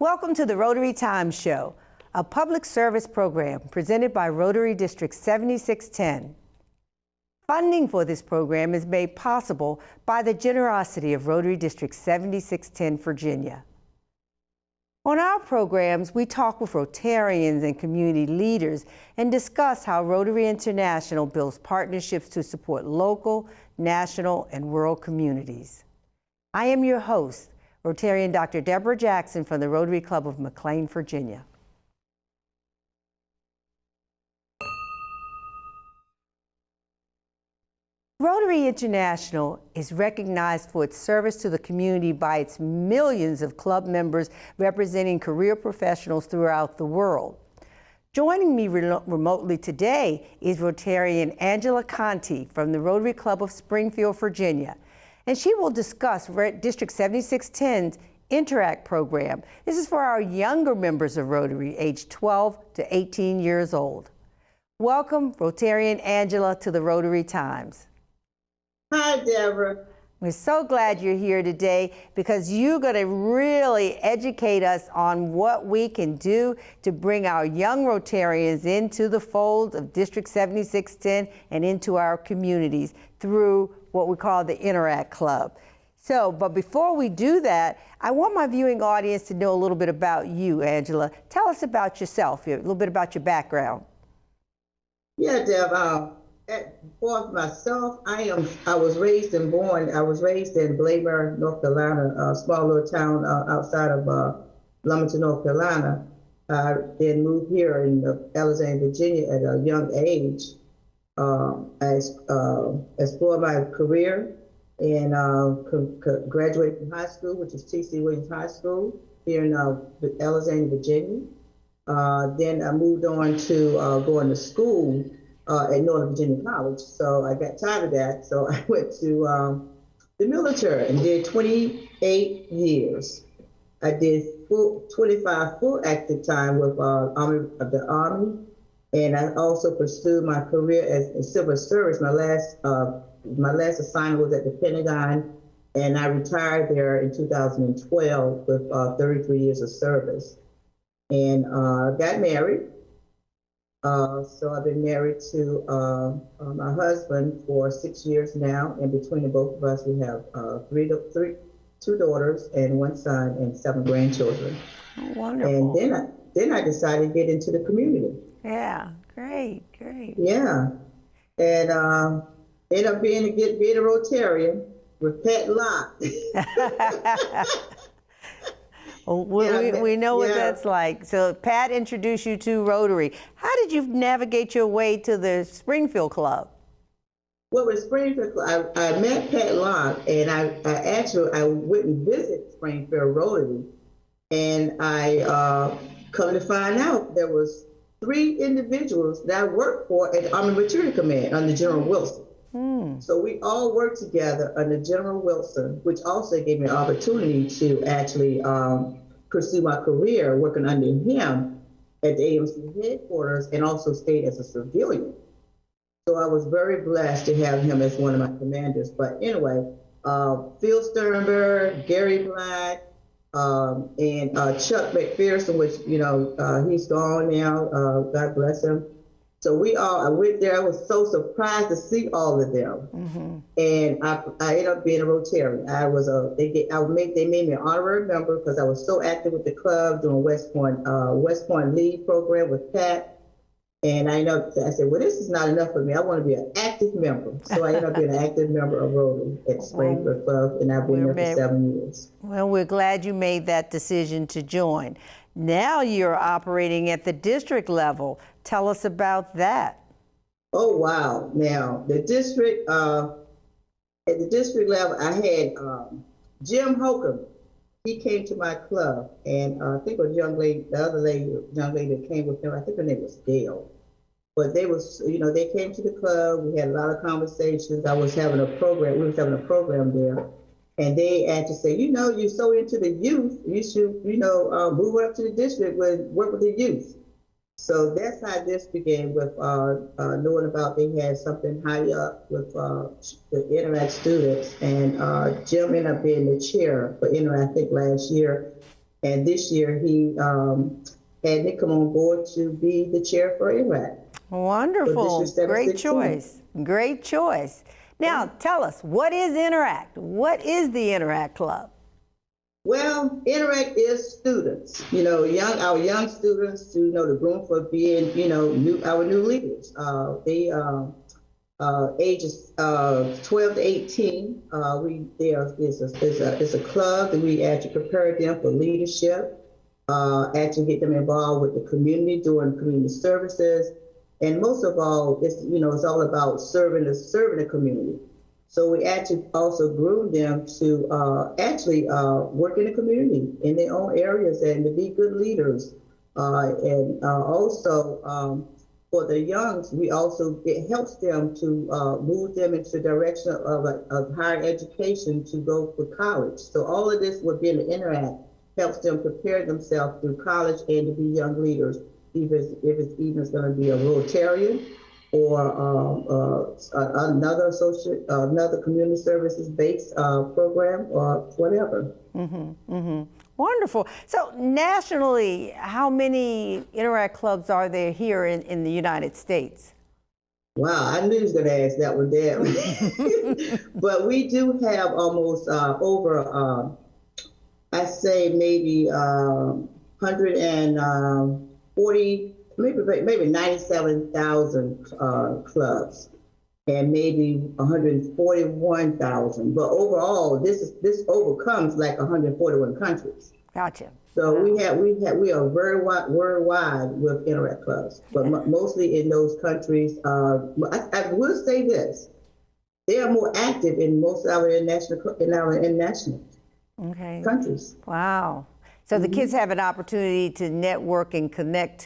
Welcome to the Rotary Times Show, a public service program presented by Rotary District 7610. Funding for this program is made possible by the generosity of Rotary District 7610, Virginia. On our programs, we talk with Rotarians and community leaders and discuss how Rotary International builds partnerships to support local, national, and world communities. I am your host, Rotarian Dr. Deborah Jackson from the Rotary Club of McLean, Virginia. Rotary International is recognized for its service to the community by its millions of club members representing career professionals throughout the world. Joining me remotely today is Rotarian Angela Contee from the Rotary Club of Springfield, Virginia, and she will discuss District 7610's Interact program. This is for our younger members of Rotary, aged 12 to 18 years old. Welcome, Rotarian Angela, to the Rotary Times. Hi, Deborah. We're so glad you're here today because you're going to really educate us on what we can do to bring our young Rotarians into the fold of District 7610 and into our communities through what we call the Interact Club. So, but before we do that, I want my viewing audience to know a little bit about you, Angela. Tell us about yourself, a little bit about your background. Yeah, Deb. For myself, I was raised in Blair, North Carolina, a small little town outside of Lumberton, North Carolina. I then moved here in Alexandria, Virginia at a young age. I explored my career and graduated from high school, which is T.C. Williams High School here in Alexandria, Virginia. Then I moved on to going to school at Northern Virginia College. So I got tired of that. So I went to the military and did 28 years. I did 25 full active time with the Army. And I also pursued my career as in civil service. My last assignment was at the Pentagon, and I retired there in 2012 with 33 years of service. And got married. So I've been married to my husband for 6 years now, and between the both of us, we have two daughters and one son and 7 grandchildren. Oh, wonderful. And then I decided to get into the community. Yeah, great. Yeah, and ended up being a Rotarian with Pat Locke. We know what that's like. So Pat introduced you to Rotary. How did you navigate your way to the Springfield Club? Well, with Springfield, I met Pat Locke, and I went and visited Springfield Rotary, and I come to find out there was 3 individuals that I worked for at Army Material Command under General Wilson. So we all worked together under General Wilson, which also gave me an opportunity to actually pursue my career working under him at the AMC headquarters and also stayed as a civilian. So I was very blessed to have him as one of my commanders. But anyway, Phil Sternberg, Gary Black, and Chuck McPherson, which, he's gone now, God bless him. So I went there. I was so surprised to see all of them, and I ended up being a Rotarian. They made me an honorary member because I was so active with the club doing West Point Lead program with Pat. And I said, well, this is not enough for me. I want to be an active member. So I ended up being an active member of Rotary at Springfield Club, and I've been there for 7 years. Well, we're glad you made that decision to join. Now you're operating at the district level. Tell us about that. Oh, wow. Now, at the district level, I had Jim Holcomb. He came to my club, and I think it was young lady that came with him, I think her name was Gail. But they came to the club. We had a lot of conversations. We was having a program there. And they actually say, you're so into the youth, you should, move up to the district and work with the youth. So that's how this began with knowing about they had something high up with the Interact students. And Jim ended up being the chair for Interact, I think, last year. And this year he had me come on board to be the chair for Interact. Wonderful. For Great 716. choice. Great choice. Now, tell us, what is Interact? What is the Interact Club? Well, Interact is students, our young students to, to groom for being, our new leaders. They ages 12 to 18. It's a club that we actually prepare them for leadership, actually get them involved with the community, doing community services. And most of all, it's all about serving the community. So we actually also groom them to work in the community in their own areas and to be good leaders. Also for the youngs, it helps them to move them into the direction of higher education to go for college. So all of this would be in the Interact helps them prepare themselves through college and to be young leaders, if it's going to be a Rotarian or another community services based program or whatever. Wonderful. So nationally, how many Interact clubs are there here in the United States? Wow, I knew you was going to ask that one, Dad. But we do have almost over, I say maybe 140, maybe 97,000 clubs, and maybe 141,000. But overall, this overcomes like 141 countries. Gotcha. So we are very worldwide with Interact clubs, but mostly in those countries. I will say this: they are more active in most of our international countries. Wow. So the kids have an opportunity to network and connect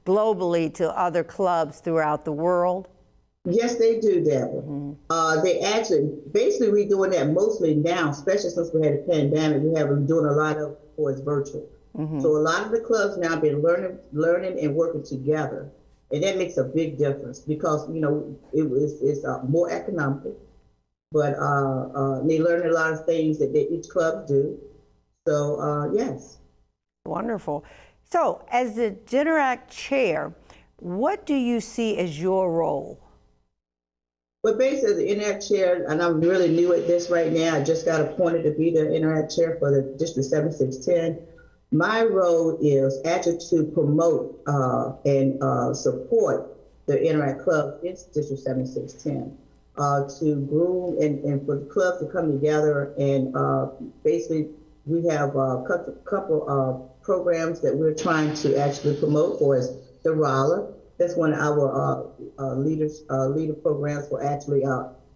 globally to other clubs throughout the world? Yes, they do, Deborah. They actually, basically, we're doing that mostly now, especially since we had a pandemic. We have been doing a lot of, it's virtual. So a lot of the clubs now have been learning and working together. And that makes a big difference because, it's more economical, but they learn a lot of things that each club do. So, yes. Wonderful. So, as the Interact chair, what do you see as your role? Well, basically, as the Interact chair, and I'm really new at this right now, I just got appointed to be the Interact chair for the District 7610. My role is actually to promote and support the Interact club in District 7610, to groom and for the clubs to come together and basically we have a couple of programs that we're trying to actually promote for us. The RALA, that's one of our leader programs for actually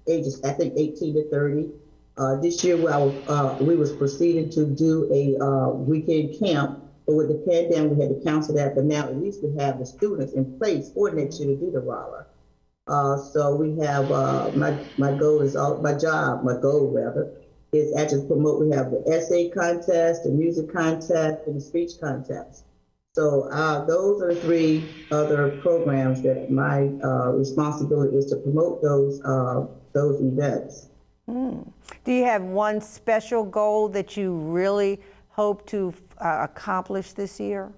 ages, I think, 18 to 30. This year we was proceeding to do a weekend camp, but with the pandemic we had to cancel that, but now at least we have the students in place for next year to do the RALA. So we have, my goal is actually promote. We have the essay contest, the music contest, and the speech contest. So those are the three other programs that my responsibility is to promote those events. Do you have one special goal that you really hope to accomplish this year?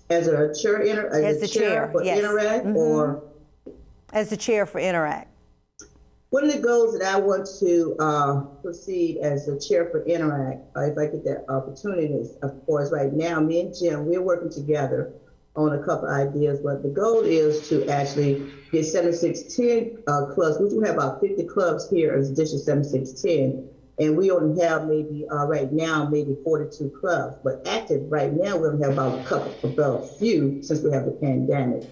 As a chair, as the chair for yes. Interact, or as the chair for Interact? One of the goals that I want to proceed as the chair for Interact, if I get that opportunity, is, of course, right now, me and Jim, we're working together on a couple ideas, but the goal is to actually get 7610 clubs. We do have about 50 clubs here as District 7610, and we only have maybe, right now, maybe 42 clubs, but active right now, we only have about a few since we have the pandemic.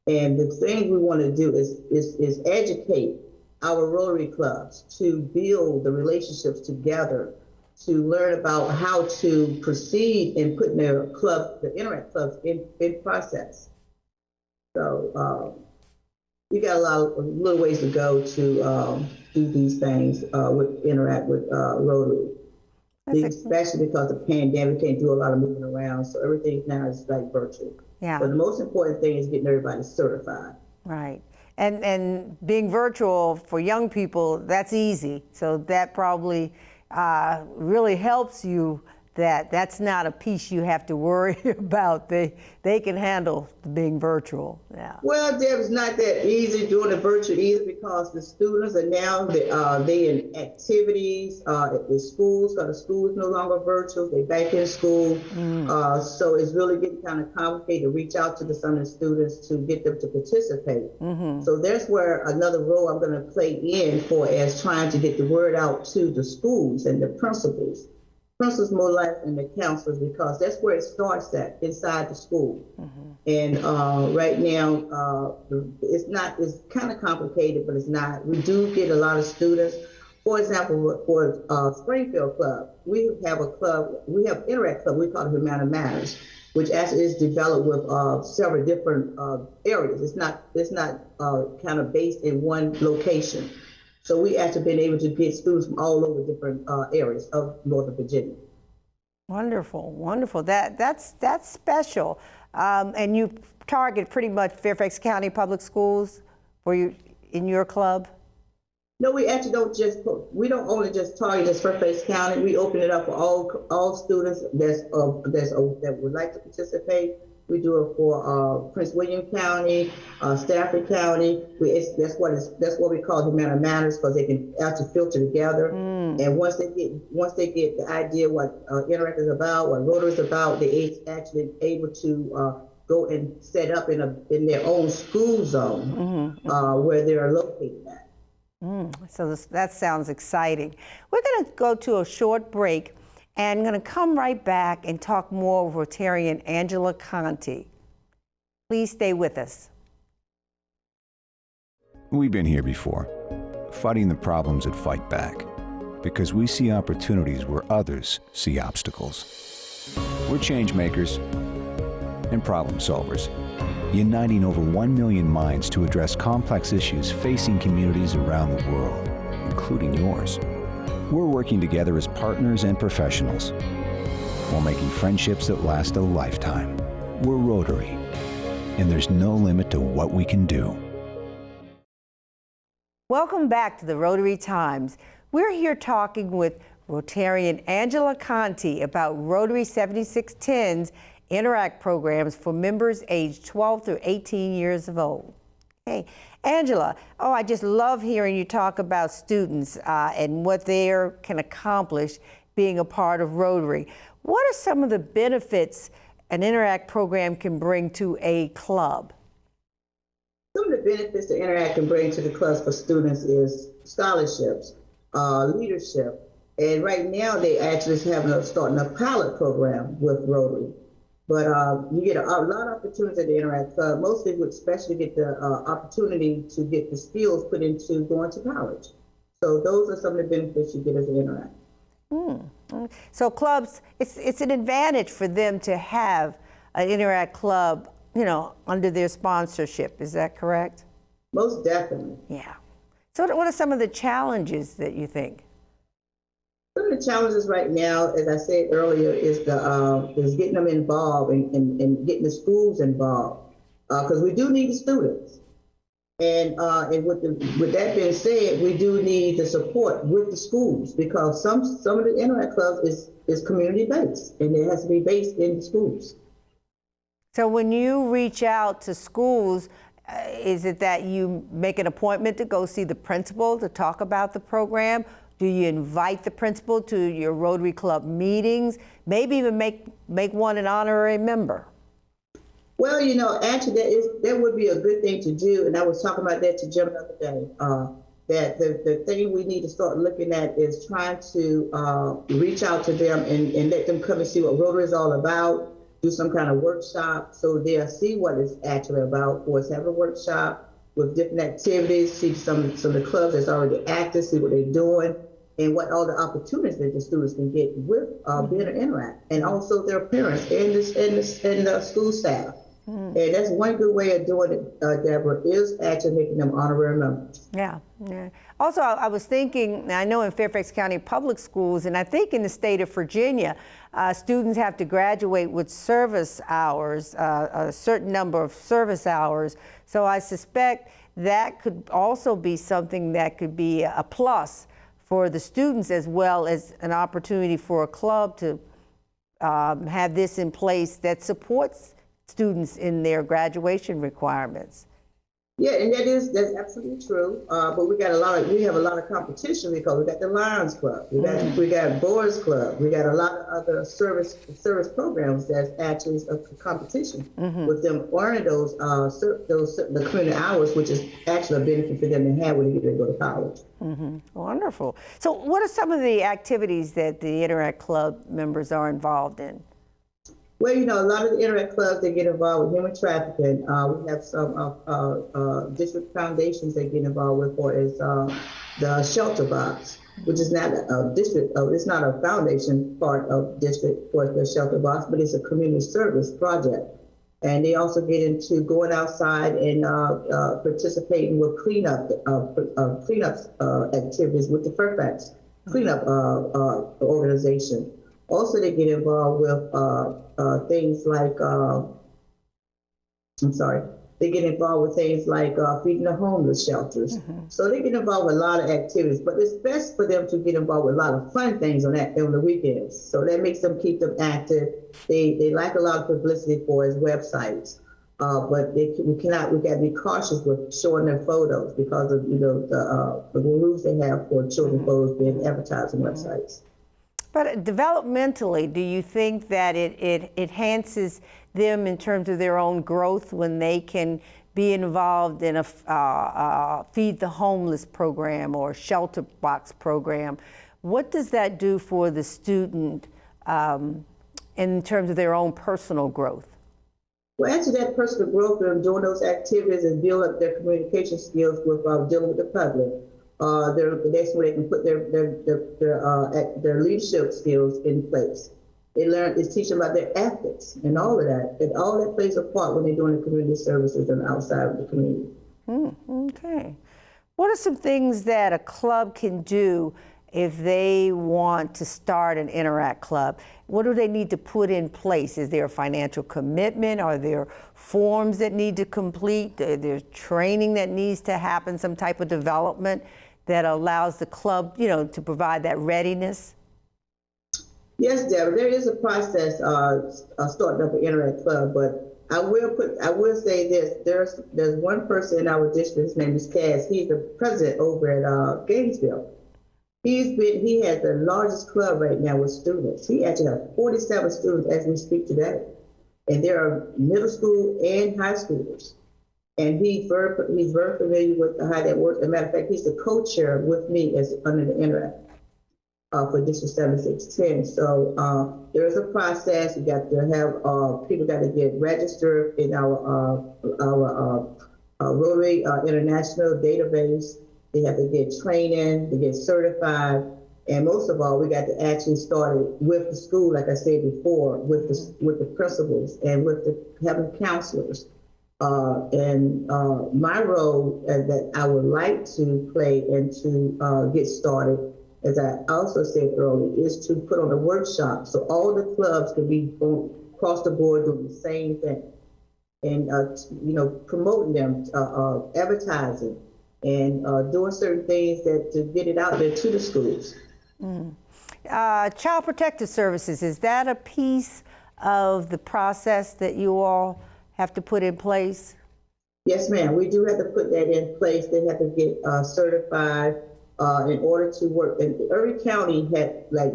And the thing we want to do is educate our Rotary clubs to build the relationships together, to learn about how to proceed in putting their club, the Interact clubs, in process. So we got a little ways to go to do these things with Interact with Rotary. Especially because the pandemic, can't do a lot of moving around, so everything now is like virtual. Yeah. But the most important thing is getting everybody certified. Right. And being virtual for young people, that's easy. So that probably really helps you that's not a piece you have to worry about. They can handle being virtual. Yeah. Well, Deb, it's not that easy doing the virtual either because the students are now they in activities at the schools. So the school is no longer virtual; they back in school. So it's really getting kind of complicated to reach out to some of the students to get them to participate. So that's where another role I'm going to play in for as trying to get the word out to the schools and the principals more like and the counselors, because that's where it starts at, inside the school. And right now, it's kind of complicated, but it's not. We do get a lot of students. For example, for Springfield Club, we have a club, we have Interact Club, we call it Humana Matters, which actually is developed with several different areas. It's not kind of based in one location. So we actually been able to get students from all over different areas of Northern Virginia. Wonderful, wonderful. That's special. And you target pretty much Fairfax County Public Schools for you in your club? No, we actually we don't only just target this Fairfax County. We open it up for all students that would like to participate. We do it for Prince William County, Stafford County. That's what we call Humana Matters, because they can actually filter together. And once they get the idea what Interact is about, what Rotary is about, they actually able to go and set up in their own school zone where they are located at. So that sounds exciting. We're going to go to a short break and going to come right back and talk more with Rotarian Angela Contee. Please stay with us. We've been here before, fighting the problems that fight back, because we see opportunities where others see obstacles. We're change makers and problem solvers, uniting over 1 million minds to address complex issues facing communities around the world, including yours. We're working together as partners and professionals while making friendships that last a lifetime. We're Rotary, and there's no limit to what we can do. Welcome back to the Rotary Times. We're here talking with Rotarian Angela Contee about Rotary 7610's Interact programs for members aged 12 through 18 years of old. Hey, Angela, I just love hearing you talk about students and what they can accomplish being a part of Rotary. What are some of the benefits an Interact program can bring to a club? Some of the benefits that Interact can bring to the clubs for students is scholarships, leadership, and right now they actually starting a pilot program with Rotary. But you get a lot of opportunities at the Interact Club. Mostly would especially get the opportunity to get the skills put into going to college. So those are some of the benefits you get as an Interact. So clubs, it's an advantage for them to have an Interact club, under their sponsorship. Is that correct? Most definitely. Yeah. So what are some of the challenges that you think? Some of the challenges right now, as I said earlier, is getting them involved and getting the schools involved, because we do need the students. And with that being said, we do need the support with the schools, because some of the Interact clubs is community based, and it has to be based in the schools. So when you reach out to schools, is it that you make an appointment to go see the principal to talk about the program? Do you invite the principal to your Rotary Club meetings? Maybe even make one an honorary member? Well, actually that would be a good thing to do. And I was talking about that to Jim the other day, that the thing we need to start looking at is trying to reach out to them and let them come and see what Rotary is all about, do some kind of workshop so they'll see what it's actually about. For us, have a workshop with different activities, see some of the clubs that's already active, see what they're doing, and what all the opportunities that the students can get with being an Interact, and also their parents and the school staff. And that's one good way of doing it, Deborah, is actually making them honorary members. Yeah. Also, I was thinking, I know in Fairfax County Public Schools, and I think in the state of Virginia, students have to graduate with service hours, a certain number of service hours. So I suspect that could also be something that could be a plus for the students, as well as an opportunity for a club to have this in place that supports students in their graduation requirements. Yeah, and that's absolutely true. But we have a lot of competition because we got the Lions Club, we got Boys Club, we got a lot of other service programs that's actually a competition with them earning those the community hours, which is actually a benefit for them to have when they get ready to go to college. Wonderful. So, what are some of the activities that the Interact Club members are involved in? Well, a lot of the Interact clubs, they get involved with human trafficking. We have some district foundations they get involved with, or is the Shelter Box, which is not a district, it's not a foundation part of district for the Shelter Box, but it's a community service project. And they also get into going outside and participating with cleanup activities with the Fairfax cleanup organization. Also, they get involved with things like, they get involved with things like feeding the homeless shelters. So they get involved with a lot of activities, but it's best for them to get involved with a lot of fun things on the weekends. So that makes them keep them active. They like a lot of publicity for his websites. But we got to be cautious with showing their photos because of the rules they have for children photos being advertised on websites. But developmentally, do you think that it enhances them in terms of their own growth when they can be involved in a Feed the Homeless program or Shelter Box program? What does that do for the student in terms of their own personal growth? Well, actually, that personal growth and doing those activities and build up their communication skills with dealing with the public. That's where they can put their leadership skills in place. It's teaching about their ethics and all of that. And all that plays a part when they're doing the community services and outside of the community. Okay. What are some things that a club can do if they want to start an Interact Club? What do they need to put in place? Is there a financial commitment? Are there forms that need to complete? Is there training that needs to happen, some type of development that allows the club, to provide that readiness? Yes, Deborah, there is a process starting up an Interact Club, but I will say this: there's one person in our district. His name is Cass. He's the president over at Gainesville. He has the largest club right now with students. He actually has 47 students as we speak today, and there are middle school and high schoolers. And he's very familiar with how that works. As a matter of fact, he's the co-chair with me as under the Interact for District 7610. So there's a process. You got to have people got to get registered in our Rotary International database. They have to get training, to get certified, and most of all, we got to actually start it with the school, like I said before, with the principals and with having counselors. My role that I would like to play and to get started, as I also said earlier, is to put on a workshop so all the clubs can be across the board doing the same thing, and promoting them, advertising, and doing certain things to get it out there to the schools. Child Protective Services, is that a piece of the process that you all have to put in place? Yes, ma'am. We do have to put that in place. They have to get certified in order to work. And every county had, like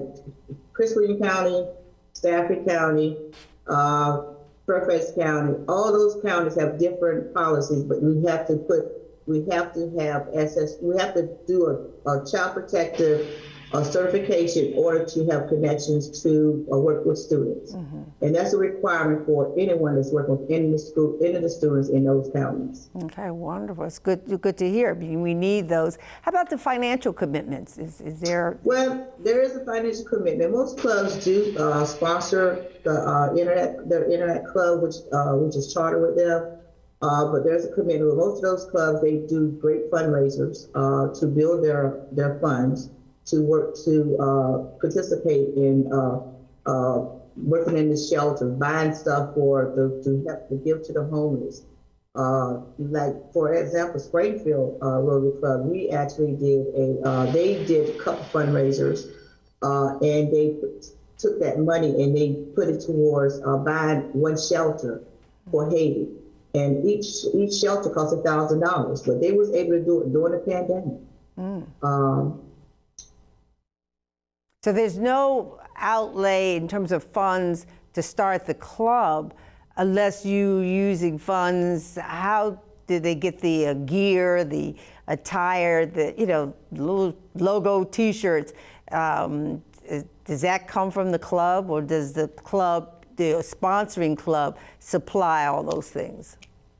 Prince William County, Stafford County, Fairfax County, all those counties have different policies, but we have to do a child protective certification in order to have connections to work with students. And that's a requirement for anyone that's working with any of the students in those counties. Okay, wonderful. It's good to hear. We need those. How about the financial commitments? Is there? Well, there is a financial commitment. Most clubs do sponsor the Internet Club, which is chartered with them. But there's a commitment with most of those clubs. They do great fundraisers to build their funds, to work to participate in working in the shelters, buying stuff to help to give to the homeless. Like for example, Springfield Rotary Club, we actually did they did a couple fundraisers, and they took that money and they put it towards buying one shelter for Haiti. And each shelter cost $1,000, but they was able to do it during the pandemic. So there's no outlay in terms of funds to start the club unless you using funds. How did they get the gear, the attire, the little logo T-shirts? Does that come from the club, or does the club, the sponsoring club, supply all those things?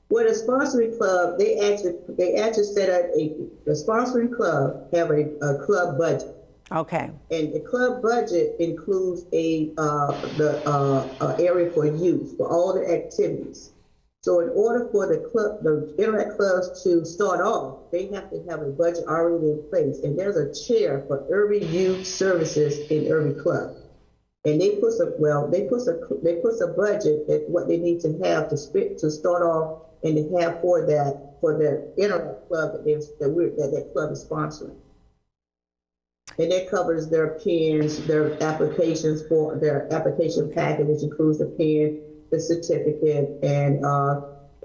Well, the sponsoring club, they actually set up the sponsoring club have a club budget. Okay. And the club budget includes the area for youth for all the activities. So in order for the Interact clubs to start off, they have to have a budget already in place. And there's a chair for every youth services in every club. And they put a budget at what they need to have to start off and to have for the Interact club that club is sponsoring. And that covers their pens, their applications for their application packet, which includes the pen, the certificate, and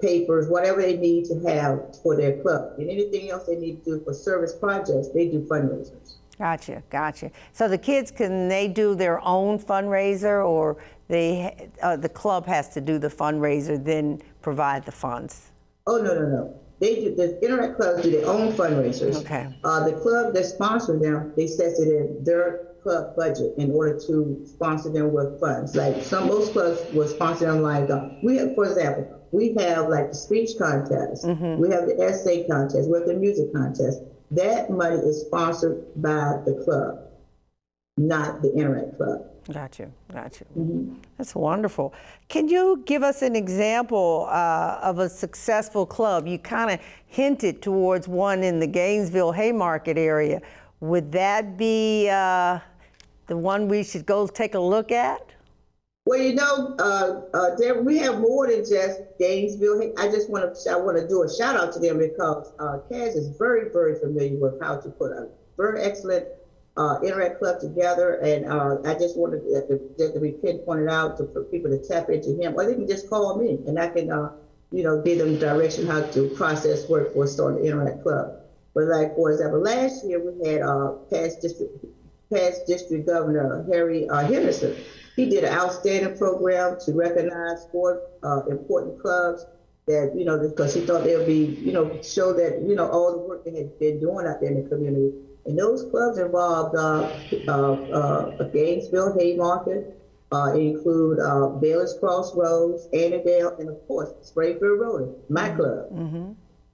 papers, whatever they need to have for their club. And anything else they need to do for service projects, they do fundraisers. Gotcha. So the kids, can they do their own fundraiser, or the club has to do the fundraiser, then provide the funds? Oh, no. They do, the Interact clubs do their own fundraisers. Okay. The club that sponsors them, they set it in their club budget in order to sponsor them with funds. Like most clubs will sponsor them like, for example, we have like the speech contest, we have the essay contest, we have the music contest. That money is sponsored by the club, not the Interact club. Gotcha. That's wonderful. Can you give us an example of a successful club? You kind of hinted towards one in the Gainesville Haymarket area. Would that be the one we should go take a look at? Well, we have more than just Gainesville. I want to do a shout out to them because Kaz is very, very familiar with how to put a very excellent Interact club together, and I just wanted that to be pinpointed out for people to tap into him, or they can just call me, and I can, give them direction how to process work for starting the Interact club. But like, for example, last year we had past district governor Harry Henderson. He did an outstanding program to recognize 4 important clubs that, because he thought they would be, show that, all the work they had been doing out there in the community. And those clubs involved Gainesville Haymarket, include Bayless Crossroads, Annandale, and of course, Springfield Rotary, my club.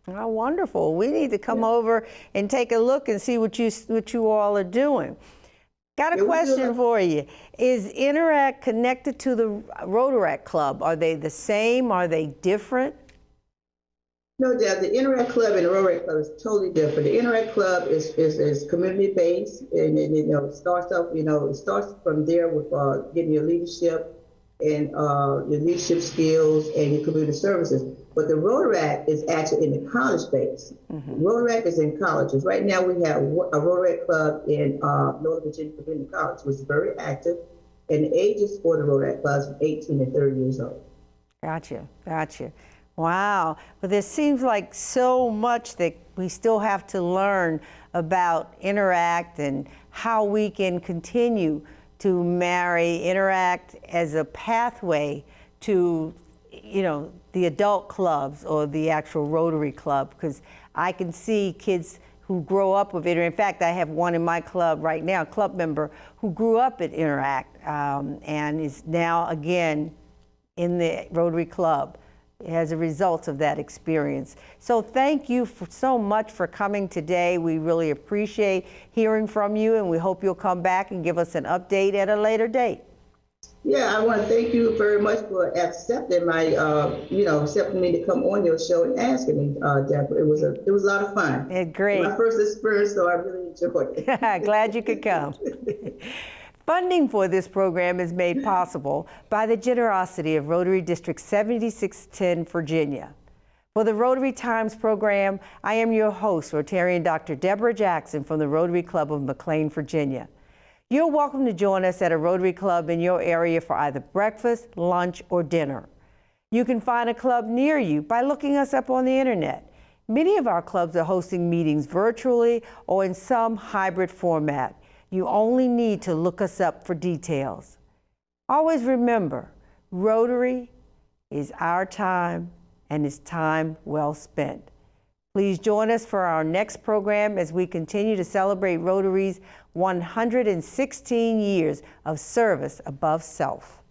Oh, wonderful. We need to come over and take a look and see what you all are doing. Got a question for you. Is Interact connected to the Rotary Club? Are they the same? Are they different? No, Deb, the Interact Club and the Rotary Club is totally different. The Interact Club is community-based, and it starts up, it starts from there with getting your leadership and your leadership skills and your community services. But the Rotary is actually in the college space. Rotary is in colleges. Right now we have a Rotary Club in Northern Virginia Community College, which is very active, and the ages for the Rotary clubs are 18 and 30 years old. Gotcha. Wow. Well, there seems like so much that we still have to learn about Interact and how we can continue to marry Interact as a pathway to, the adult clubs or the actual Rotary Club, because I can see kids who grow up with Interact. In fact, I have one in my club right now, a club member who grew up at Interact and is now again in the Rotary Club as a result of that experience. So thank you so much for coming today. We really appreciate hearing from you, and we hope you'll come back and give us an update at a later date. Yeah, I want to thank you very much for accepting my, accepting me to come on your show and asking me, Deborah. It was a lot of fun. Great. My first experience, so I really enjoyed it. Glad you could come. Funding for this program is made possible by the generosity of Rotary District 7610, Virginia. For the Rotary Times program, I am your host, Rotarian Dr. Deborah Jackson from the Rotary Club of McLean, Virginia. You're welcome to join us at a Rotary Club in your area for either breakfast, lunch, or dinner. You can find a club near you by looking us up on the internet. Many of our clubs are hosting meetings virtually or in some hybrid format. You only need to look us up for details. Always remember, Rotary is our time and it's time well spent. Please join us for our next program as we continue to celebrate Rotary's 116 years of service above self.